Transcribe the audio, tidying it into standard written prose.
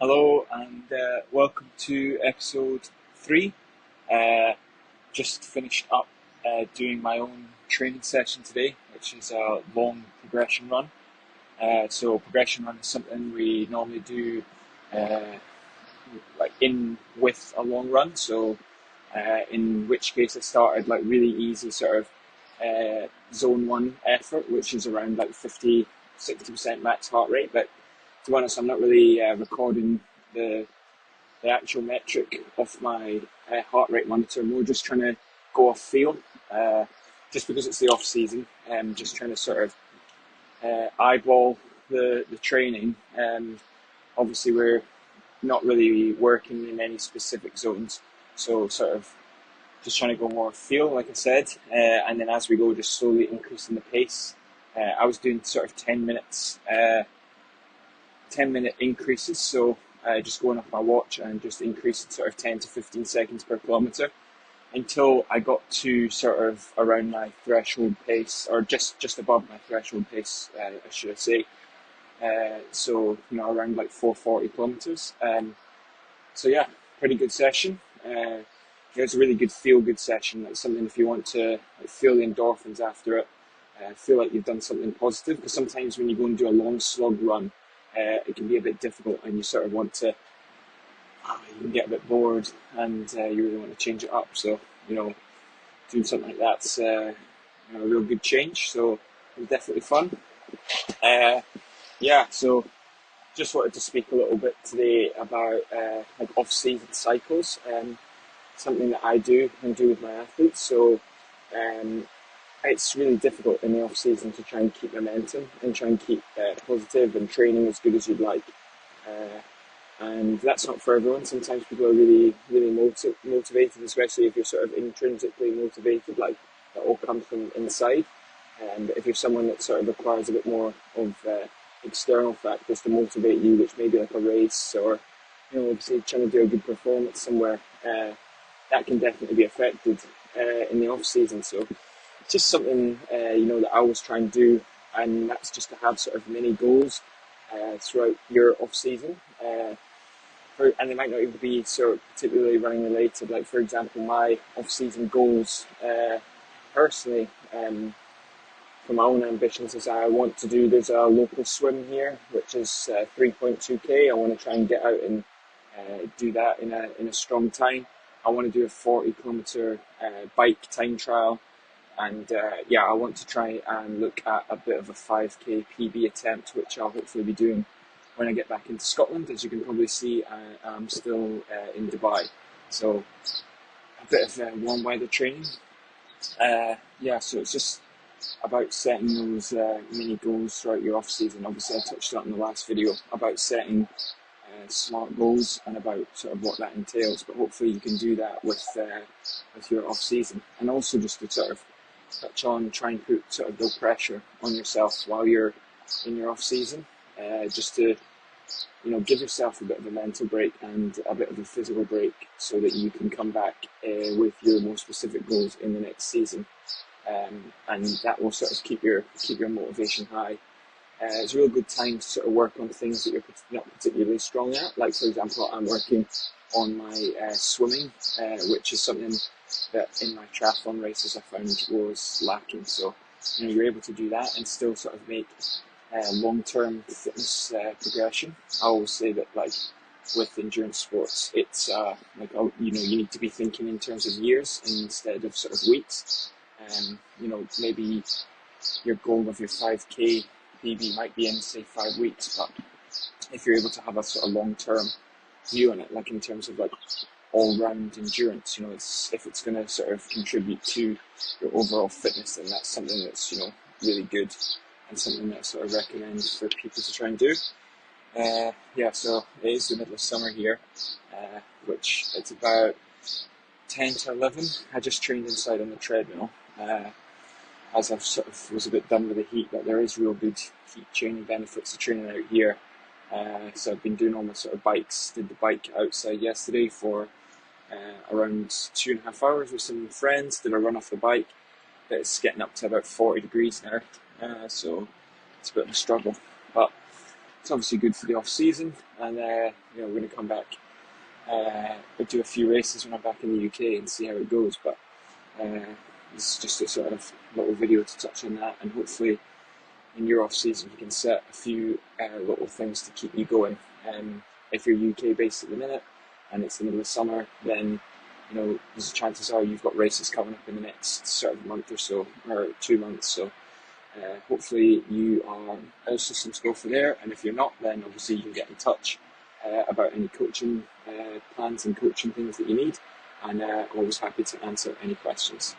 Hello and welcome to episode 3. Uh, just finished up doing my own training session today, which is a long progression run. So progression run is something we normally do uh, like in with a long run. So in which case I started like really easy sort of zone 1 effort, which is around like 50-60% max heart rate. But to be honest, I'm not really recording the the actual metric of my heart rate monitor. More just trying to go off feel, just because it's the off season. Just trying to sort of eyeball the training. Obviously, we're not really working in any specific zones, so sort of just trying to go more feel, like I said, and then as we go, just slowly increasing the pace. I was doing sort of 10-minute increases, so just going off my watch and just increasing sort of 10 to 15 seconds per kilometre until I got to sort of around my threshold pace, or just above my threshold pace, should I say. So, around like 440 kilometres. So yeah, pretty good session. It was a really good feel-good session. Like something if you want to feel the endorphins after it, feel like you've done something positive. Because sometimes when you go and do a long slog run, it can be a bit difficult, and you sort of want to, you can get a bit bored, and you really want to change it up. So doing something like that's a real good change. So it was definitely fun. Yeah, so just wanted to speak a little bit today about like off-season cycles. Something that I do and do with my athletes. So it's really difficult in the off season to try and keep momentum and try and keep positive and training as good as you'd like. And that's not for everyone. Sometimes people are really, really motivated, especially if you're sort of intrinsically motivated, like that all comes from inside. But if you're someone that sort of requires a bit more of external factors to motivate you, which may be like a race or obviously trying to do a good performance somewhere, that can definitely be affected in the off season. So it's just something that I always try and do, and that's just to have sort of mini goals throughout your off season. And they might not even be sort of particularly running related. Like for example, my off season goals personally. For my own ambitions, is I want to do, there's a local swim here, which is 3.2k. I want to try and get out and do that in a strong time. I want to do a 40-kilometre bike time trial, and I want to try and look at a bit of a 5k PB attempt, which I'll hopefully be doing when I get back into Scotland. As you can probably see, I'm still in Dubai, so a bit of warm weather training. So it's just about setting those mini goals throughout your off season. Obviously, I touched on in the last video about setting smart goals and about sort of what that entails. But hopefully, you can do that with your off season, and also just to sort of touch on, try and put sort of no pressure on yourself while you're in your off season. Just to give yourself a bit of a mental break and a bit of a physical break, so that you can come back with your more specific goals in the next season. And that will sort of keep your motivation high. It's a real good time to sort of work on things that you're not particularly strong at. Like for example, I'm working on my swimming, which is something that in my triathlon races I found was lacking. So you're able to do that and still sort of make long-term fitness progression. I always say that like with endurance sports, it's you need to be thinking in terms of years instead of sort of weeks. Maybe your goal of your 5k PB might be in say 5 weeks, but if you're able to have a sort of long-term view on it, like in terms of like all-round endurance, if it's going to sort of contribute to your overall fitness, then that's something that's really good and something that I sort of recommend for people to try and do. So it is the middle of summer here, which it's about 10 to 11. I just trained inside on the treadmill, as I've sort of was a bit done with the heat, but there is real good heat training benefits to training out here. So I've been doing all my sort of bikes. Did the bike outside yesterday for around 2.5 hours with some friends. Did a run off the bike. But it's getting up to about 40 degrees now, so it's a bit of a struggle. But it's obviously good for the off season, and we're going to come back, do a few races when I'm back in the UK and see how it goes. But it's just a sort of little video to touch on that, and hopefully in your off season you can set a few little things to keep you going. If you're UK based at the minute and it's the middle of summer, then there's chances are you've got races coming up in the next sort of month or so, or 2 months. So hopefully you are all systems go for there, and if you're not, then obviously you can get in touch about any coaching plans and coaching things that you need, and I'm always happy to answer any questions.